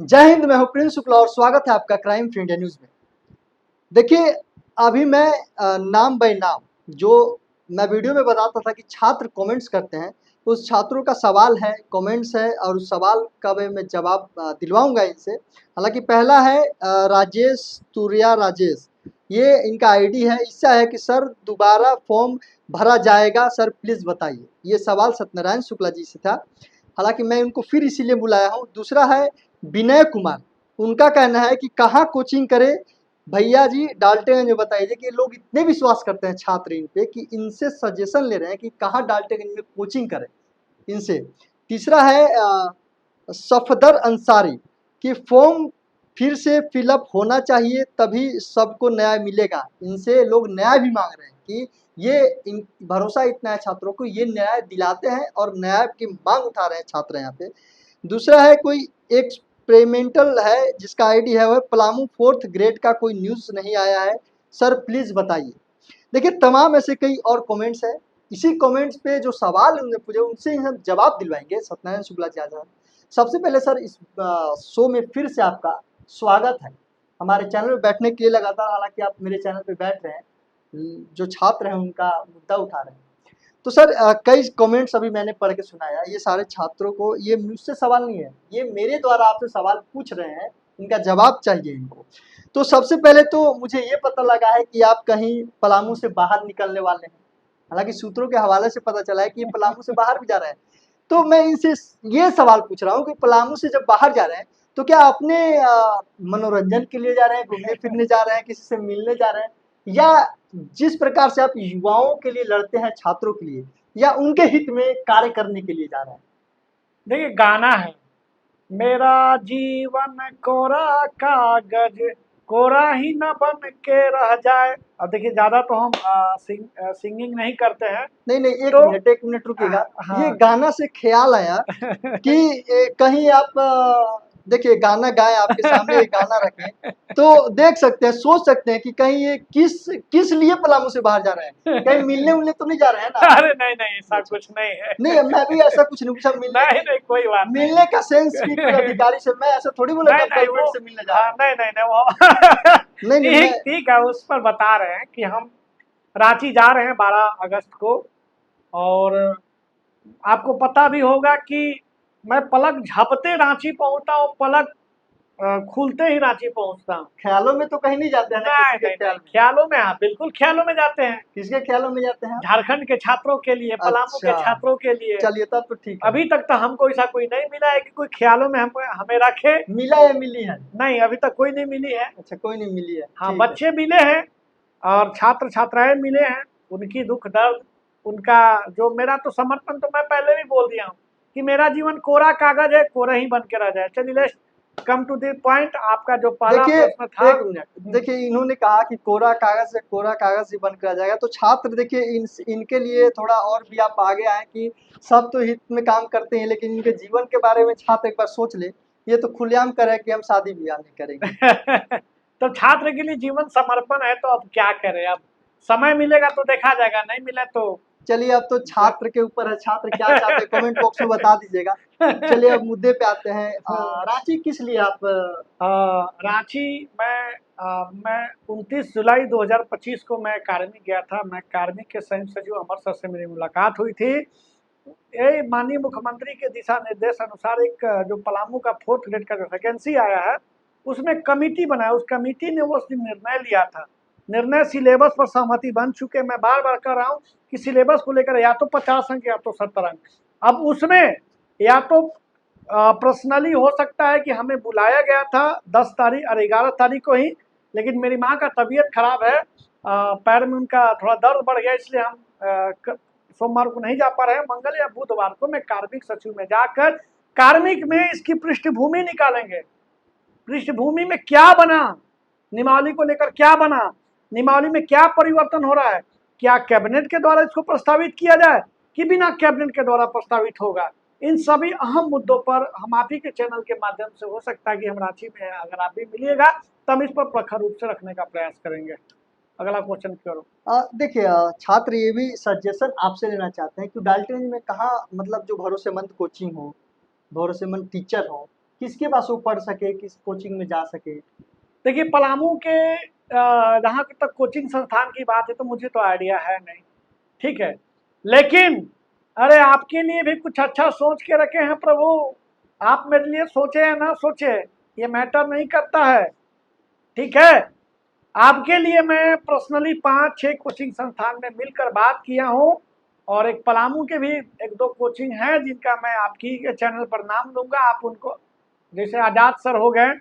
जय हिंद। मैं हूं प्रिंस शुक्ला और स्वागत है आपका क्राइम फ्री इंडिया न्यूज में। देखिए, अभी मैं नाम बाय नाम जो मैं वीडियो में बताता था कि छात्र कमेंट्स करते हैं, तो उस छात्रों का सवाल है, कमेंट्स है और उस सवाल का मैं जवाब दिलवाऊंगा इनसे। हालांकि पहला है राजेश तुरिया राजेश, ये इनका आईडी है। इससे है कि सर दोबारा फॉर्म भरा जाएगा सर, प्लीज़ बताइए। ये सवाल सत्यनारायण शुक्ला जी से था, हालांकि मैं उनको फिर इसीलिए बुलाया हूँ। दूसरा है विनय कुमार, उनका कहना है कि कहाँ कोचिंग करे भैया जी, डाल्टेगंज में बताइए। कि लोग इतने विश्वास करते हैं छात्र इन पे कि इनसे सजेशन ले रहे हैं कि कहाँ डाल्टेगंज में कोचिंग करें इनसे। तीसरा है सफदर अंसारी कि फॉर्म फिर से फिलअप होना चाहिए तभी सबको न्याय मिलेगा। इनसे लोग न्याय भी मांग रहे हैं कि ये भरोसा इतना है छात्रों को, ये न्याय दिलाते हैं और न्याय की मांग उठा रहे हैं छात्र यहाँ पे। दूसरा है कोई एक्सपेरिमेंटल है जिसका आईडी है वह पलामू 4th ग्रेड का, कोई न्यूज़ नहीं आया है सर, प्लीज़ बताइए। देखिए, तमाम ऐसे कई और कमेंट्स हैं। इसी कमेंट्स पे जो सवाल उन्होंने पूछे उनसे हम जवाब दिलवाएंगे सत्यनारायण शुक्ला जी आज। सबसे पहले सर, इस शो में फिर से आपका स्वागत है हमारे चैनल पे बैठने के लिए लगातार। हालांकि आप मेरे चैनल पे बैठ रहे हैं, जो छात्र हैं उनका मुद्दा उठा रहे हैं। तो सर कई कमेंट्स अभी मैंने पढ़ के सुनाया, ये सारे छात्रों को, ये मुझसे सवाल नहीं है, ये मेरे द्वारा आपसे सवाल पूछ रहे हैं, इनका जवाब चाहिए इनको। तो सबसे पहले तो मुझे ये पता लगा है कि आप कहीं पलामू से बाहर निकलने वाले हैं। हालांकि सूत्रों के हवाले से पता चला है कि ये पलामू से बाहर भी जा रहे हैं। तो मैं इनसे ये सवाल पूछ रहा हूँ कि पलामू से जब बाहर जा रहे हैं तो क्या अपने मनोरंजन के लिए जा रहे हैं, घूमने फिरने जा रहे हैं, किसी से मिलने जा रहे हैं, या जिस प्रकार से आप युवाओं के लिए लड़ते हैं, छात्रों के लिए, या उनके हित में कार्य करने के लिए जा रहे हैं? देखिए, गाना है मेरा जीवन कोरा कागज, कोरा ही न बन के रह जाए। अब देखिए, ज्यादा तो हम सिंगिंग नहीं करते हैं। नहीं नहीं, तो एक मिनट रुकिएगा। ये हाँ। गाना से ख्याल आया कि कहीं आप देखिए गाना गाएं, आपके सामने ये गाना रखें तो देख सकते हैं, सोच सकते हैं कि कहीं ये किस किस लिए पलामू से बाहर जा रहे हैं। कहीं मिलने उलने तो नहीं जा रहे हैं ना? अरे नहीं नहीं, ऐसा अच्छा, कुछ नहीं है। नहीं मैं भी ऐसा कुछ नहीं पूछा। नहीं नहीं, कोई बात नहीं। मिलने का सेंस की कोई अधिकारी से, मैं ऐसा थोड़ी बोला कि नहीं आप नहीं, गर्लफ्रेंड वो से मिलने जा रहे हैं। नहीं नहीं नहीं, वो नहीं नहीं, मैं ठीक ठीक है, उस पर बता रहे हैं कि हम रांची जा रहे हैं 12 अगस्त को। और आपको पता भी होगा कि मैं पलक झपते रांची पहुंचता हूँ, पलक खुलते ही रांची पहुंचता हूँ। ख्यालों में तो कहीं नहीं जाते हैं ना? नहीं किसी के नहीं नहीं, ख्याल में? ख्यालों में, हाँ बिल्कुल ख्यालों में जाते हैं। किसके ख्यालों में जाते हैं आप? झारखंड के छात्रों के लिए, पलामू के अच्छा, छात्रों के लिए। चलिए तब तो ठीक है। अभी तक तो हमको ऐसा कोई नहीं मिला है कि कोई ख्यालों में हम हमें रखे। मिला या मिली है? नहीं, अभी तक कोई नहीं मिली है। अच्छा, कोई नहीं मिली है, हाँ, ठीक है। बच्चे मिले हैं और छात्र छात्राएं मिले हैं। उनकी दुख दर्द, उनका जो, मेरा तो समर्पण तो मैं पहले भी बोल दिया हूँ कि मेरा जीवन कोरा कागज है, कोरा ही बन के रह जाए। चलिए, let's come to the point. आपका जो पहला देखिए, प्रश्न था। एक मिनट, देखिए इन्होंने कहा कि कोरा कागज से कोरा कागज ही बनकर आ जाएगा। तो छात्र देखिए, इनके लिए थोड़ा और भी आप आगे आए कि सब तो हित में काम करते हैं, लेकिन इनके जीवन के बारे में छात्र एक बार सोच ले। ये तो खुलेआम कर है कि हम शादी ब्याह नहीं करेंगे। तो छात्र के लिए जीवन समर्पण है, तो अब क्या करें। अब समय मिलेगा तो देखा जाएगा, नहीं मिले तो चलिए, अब तो छात्र के ऊपर है, छात्र क्या चाहते हैं कमेंट बॉक्स में बता दीजिएगा। चलिए अब मुद्दे पे आते हैं। रांची किस लिए आप रांची मैं 29 जुलाई 2025 को मैं कार्मिक गया था। मैं कार्मिक के संयुक्त सचिव अमर सर से मेरी मुलाकात हुई थी। ये माननीय मुख्यमंत्री के दिशा निर्देश अनुसार एक जो पलामू का 4th ग्रेड का जो वैकेंसी आया है, उसमें कमिटी बनाया। उस कमिटी ने वो निर्णय लिया था। निर्णय सिलेबस पर सहमति बन चुके। मैं बार बार कह रहा हूँ कि सिलेबस को लेकर या तो 50 अंक या तो 70 अंक। अब उसमें या तो पर्सनली हो सकता है कि हमें बुलाया गया था 10 तारीख और 11 तारीख को ही, लेकिन मेरी माँ का तबीयत खराब है, पैर में उनका थोड़ा दर्द बढ़ गया, इसलिए हम सोमवार को नहीं जा पा रहे हैं। मंगल या बुधवार को मैं कार्मिक सचिव में जाकर कार्मिक में इसकी पृष्ठभूमि निकालेंगे। पृष्ठभूमि में क्या बना, निमावली को लेकर क्या बना, निमावली में क्या परिवर्तन हो रहा है, क्या कैबिनेट के द्वारा इसको प्रस्तावित किया जाए कि बिना कैबिनेट के द्वारा प्रस्तावित होगा। इन सभी अहम मुद्दों पर हम आप ही के चैनल के माध्यम से, हो सकता है कि हम रांची में, अगर आप भी मिलिएगा तो हम इस पर प्रखर रूप से रखने का प्रयास करेंगे। अगला क्वेश्चन करो। देखिए, छात्र ये भी सजेशन आपसे लेना चाहते हैं कि डाल्टनगंज में कहाँ, मतलब जो भरोसेमंद कोचिंग हो, भरोसेमंद टीचर हो, किसके पास वो पढ़ सके, किस कोचिंग में जा सके? देखिए पलामू के जहाँ तक कोचिंग संस्थान की बात है तो मुझे तो आइडिया है नहीं, ठीक है, लेकिन अरे आपके लिए भी कुछ अच्छा सोच के रखे हैं प्रभु। आप मेरे लिए सोचे या ना सोचे ये मैटर नहीं करता है, ठीक है। आपके लिए मैं पर्सनली 5-6 कोचिंग संस्थान में मिलकर बात किया हूँ, और एक पलामू के भी 1-2 कोचिंग हैं जिनका मैं आपकी के चैनल पर नाम दूंगा। आप उनको, जैसे आज़ाद सर हो गए,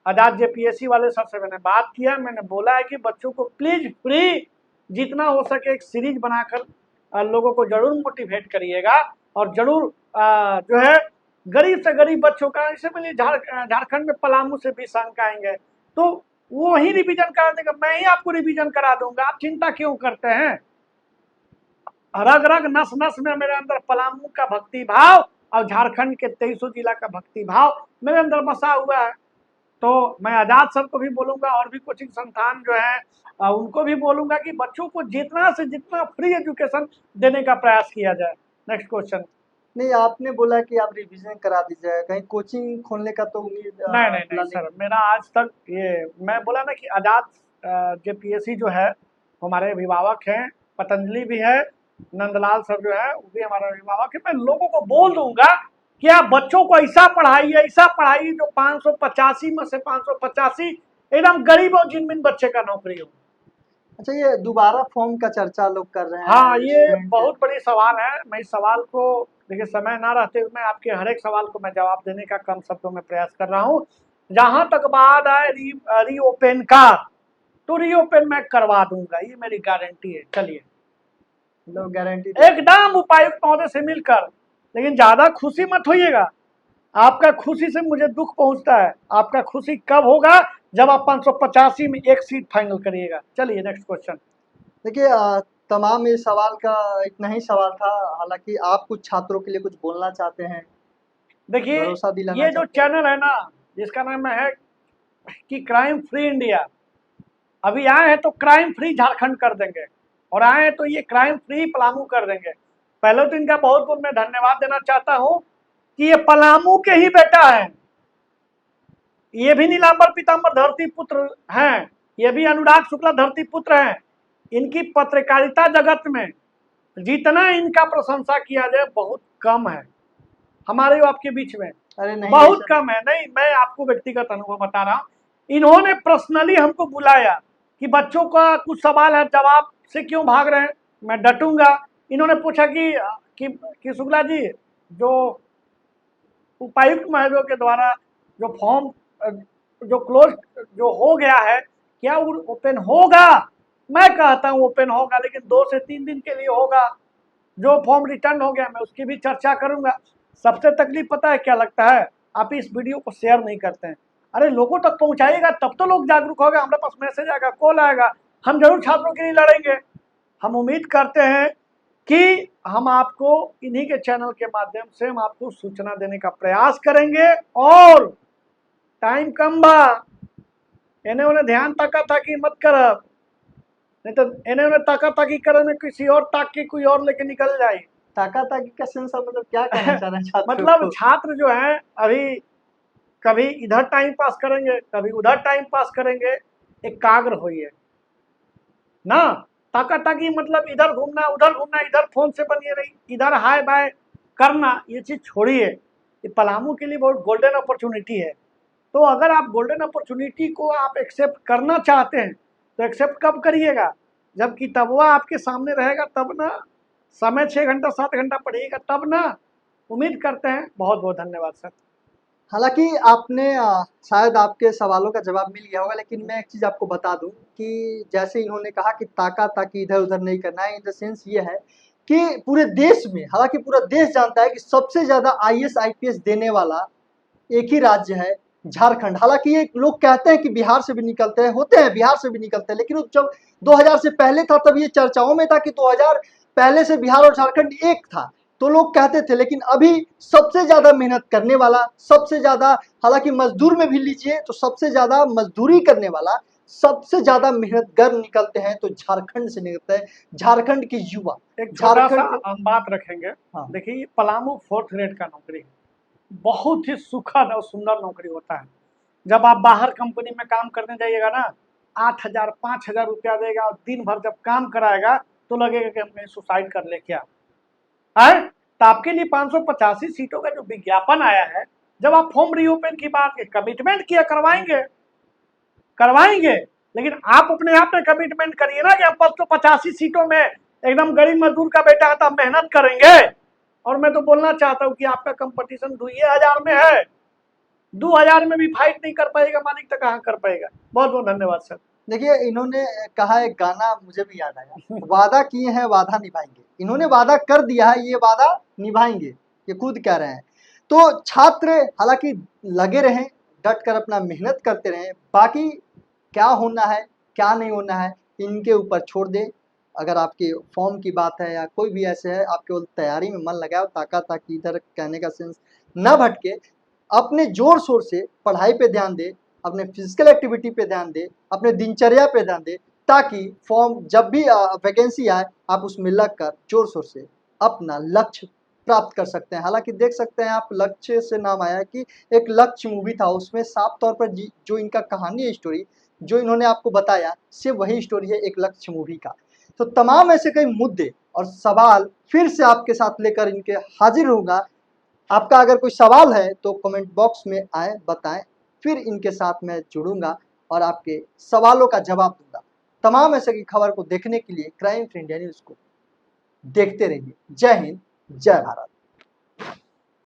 आज़ाद जेपीएससी वाले सर से मैंने बात किया, मैंने बोला है कि बच्चों को प्लीज फ्री जितना हो सके एक सीरीज बनाकर लोगों को जरूर मोटिवेट करिएगा, और जरूर जो है गरीब से गरीब बच्चों का, इससे पहले झारखंड में पलामू से 20 अंक आएंगे तो वो ही रिवीजन करा देगा, मैं ही आपको रिवीजन करा दूंगा, आप चिंता क्यों करते हैं। रग रग नस नस में मेरे अंदर पलामू का भक्ति भाव और झारखंड के 23 जिला का भक्ति भाव मेरे अंदर बसा हुआ है। तो मैं आजाद सर को भी बोलूंगा और भी कोचिंग संस्थान जो है उनको भी बोलूंगा कि बच्चों को जितना से जितना फ्री एजुकेशन देने का प्रयास किया जाए। Next question. नहीं, आपने बोला कि आप रिवीजन करा दीजिए, कहीं कोचिंग खोलने का तो उम्मीद नहीं सर, मेरा आज तक ये मैं बोला ना कि आजाद जेपीएससी जो है हमारे अभिभावक हैं, पतंजलि भी है, नंदलाल सर जो है वो भी हमारा अभिभावक है। मैं लोगों को बोल दूंगा कि आप बच्चों को ऐसा पढ़ाइए जो 585 में से 585 एकदम गरीब और जिनमिन बच्चे का नौकरी हो। अच्छा, ये दोबारा फॉर्म का चर्चा लोग कर रहे हैं। हाँ, ये बहुत बड़ी सवाल है। मैं इस सवाल को, देखिए समय ना रहते हुए मैं आपके हर एक सवाल को मैं जवाब देने का कम शब्दों में प्रयास कर रहा हूँ। जहां तक बात है रीओपन का, तो रीओपन मैं करवा दूंगा, ये मेरी गारंटी है। चलिए, गारंटी एकदम उपायुक्त महोदय से मिलकर, लेकिन ज्यादा खुशी मत होइएगा, आपका खुशी से मुझे दुख पहुंचता है। आपका खुशी कब होगा, जब आप 585 में एक सीट फाइनल करिएगा। चलिए नेक्स्ट क्वेश्चन। देखिए, तमाम ये सवाल का इतना ही सवाल था, हालांकि आप कुछ छात्रों के लिए कुछ बोलना चाहते हैं, देखिए भरोसा दिलाना ये जो चाहते हैं। चैनल है ना, जिसका नाम है कि क्राइम फ्री इंडिया, अभी आए हैं तो क्राइम फ्री झारखंड कर देंगे, और आए हैं तो ये क्राइम फ्री पलामू कर देंगे। पहले तो इनका बहुत बहुत मैं धन्यवाद देना चाहता हूं कि ये पलामू के ही बेटा है, ये भी नीलांबर पीताम्बर धरती पुत्र हैं, ये भी अनुराग शुक्ला धरती पुत्र हैं। इनकी पत्रकारिता जगत में जितना इनका प्रशंसा किया जाए बहुत कम है हमारे आपके बीच में, अरे नहीं, बहुत कम है। नहीं, मैं आपको व्यक्तिगत अनुभव बता रहा हूँ। इन्होंने पर्सनली हमको बुलाया कि बच्चों का कुछ सवाल है, जवाब से क्यों भाग रहे हैं, मैं डटूंगा। इन्होंने पूछा कि शुक्ला जी, जो उपायुक्त महोदय के द्वारा जो फॉर्म जो क्लोज जो हो गया है, क्या वो ओपन होगा? मैं कहता हूँ ओपन होगा, लेकिन 2 से 3 दिन के लिए होगा। जो फॉर्म रिटर्न हो गया मैं उसकी भी चर्चा करूंगा। सबसे तकलीफ पता है क्या लगता है, आप इस वीडियो को शेयर नहीं करते हैं। अरे लोगों तक पहुंचाइएगा तब तो लोग जागरूक होगा, हमारे पास मैसेज आएगा, कॉल आएगा, हम जरूर छात्रों के लिए लड़ेंगे। हम उम्मीद करते हैं कि हम आपको इन्हीं के चैनल के माध्यम से हम आपको सूचना देने का प्रयास करेंगे। और टाइम कम बा, इन्हें उन्हें ध्यान ताका ताकि मत करब, नहीं तो इन्हें उन्हें ताका ताकी करे में किसी और ताक के कोई और लेके निकल जाए। ताका ताकी का सेंस मतलब क्या कहना चाह रहे हैं छात्रों मतलब को? छात्र जो है अभी कभी इधर टाइम पास करेंगे, कभी उधर टाइम पास करेंगे, एकाग्र होइए ना। ताका ताकी मतलब इधर घूमना उधर घूमना, इधर फोन से बनिए रही, इधर हाय बाय करना, ये चीज छोड़िए। ये पलामू के लिए बहुत गोल्डन अपॉर्चुनिटी है। तो अगर आप गोल्डन अपॉर्चुनिटी को आप एक्सेप्ट करना चाहते हैं तो एक्सेप्ट कब करिएगा, जब किताबवा आपके सामने रहेगा तब ना। समय 6 घंटा 7 घंटा पढ़िएगा तब ना। उम्मीद करते हैं। बहुत बहुत धन्यवाद सर। हालांकि आपने शायद आपके सवालों का जवाब मिल गया होगा, लेकिन मैं एक चीज़ आपको बता दूं कि जैसे इन्होंने कहा कि ताका ताकी इधर उधर नहीं करना है, इन द सेंस ये है कि पूरे देश में, हालांकि पूरा देश जानता है कि सबसे ज़्यादा आईएएस आईपीएस देने वाला एक ही राज्य है, झारखंड। हालांकि ये लोग कहते हैं कि बिहार से भी निकलते हैं, होते हैं बिहार से भी निकलते हैं, लेकिन वो जब 2000 से पहले था तब ये चर्चाओं में था कि 2000 पहले से बिहार और झारखंड एक था, तो लोग कहते थे। लेकिन अभी सबसे ज्यादा मेहनत करने वाला, सबसे ज्यादा, हालांकि मजदूर में भी लीजिए तो सबसे ज्यादा मजदूरी करने वाला, सबसे ज्यादा मेहनतगर निकलते हैं तो झारखंड से निकलते हैं, झारखंड के युवा। एक छोटा सा झारखंड हम बात रखेंगे। हाँ। देखिए पलामू 4th ग्रेड का नौकरी है, बहुत ही सुखद और सुंदर नौकरी होता है। जब आप बाहर कंपनी में काम करने जाइएगा ना, 8,000 5,000 रुपया देगा और दिन भर जब काम कराएगा तो लगेगा कि हमने सुसाइड कर ले क्या है। तो आपके लिए 585 सीटों का जो विज्ञापन आया है, जब आप फॉर्म रीओपन की बात कमिटमेंट किया, करवाएंगे करवाएंगे, लेकिन आप अपने आप में कमिटमेंट करिए ना कि हम 585 सीटों में एकदम गरीब मजदूर का बेटा है तो आप मेहनत करेंगे। और मैं तो बोलना चाहता हूँ कि आपका कंपटीशन 2,000 में है, 2,000 में भी फाइट नहीं कर पाएगा मालिक तो कहाँ कर पाएगा। बहुत बहुत धन्यवाद सर। देखिए, इन्होंने कहा एक गाना मुझे भी याद आया, वादा किए हैं वादा निभाएंगे। इन्होंने वादा कर दिया है, ये वादा निभाएंगे, ये खुद कह रहे हैं। तो छात्र हालांकि लगे रहें, डट कर अपना मेहनत करते रहें, बाकी क्या होना है क्या नहीं होना है इनके ऊपर छोड़ दें। अगर आपके फॉर्म की बात है या कोई भी ऐसे है, आप केवल तैयारी में मन लगाओ, ताकि इधर कहने का सेंस न भटके, अपने जोर शोर से पढ़ाई पे ध्यान दे, अपने फिजिकल एक्टिविटी पे ध्यान दे, अपने दिनचर्या पे ध्यान दे, ताकि फॉर्म जब भी वैकेंसी आए आप उसमें लगकर जोर शोर से अपना लक्ष्य प्राप्त कर सकते हैं। हालांकि देख सकते हैं आप, लक्ष्य से नाम आया कि एक लक्ष्य मूवी था, उसमें साफ तौर पर जो इनका कहानी है, स्टोरी जो इन्होंने आपको बताया, सिर्फ वही स्टोरी है एक लक्ष्य मूवी का। तो तमाम ऐसे कई मुद्दे और सवाल फिर से आपके साथ लेकर इनके हाजिर होगा। आपका अगर कोई सवाल है तो कमेंट बॉक्स में आए, बताएं, फिर इनके साथ मैं जुड़ूंगा और आपके सवालों का जवाब दूंगा। तमाम ऐसे की खबर को देखने के लिए क्राइम फ्री इंडिया न्यूज़ को देखते रहिए। जय हिंद, जय भारत।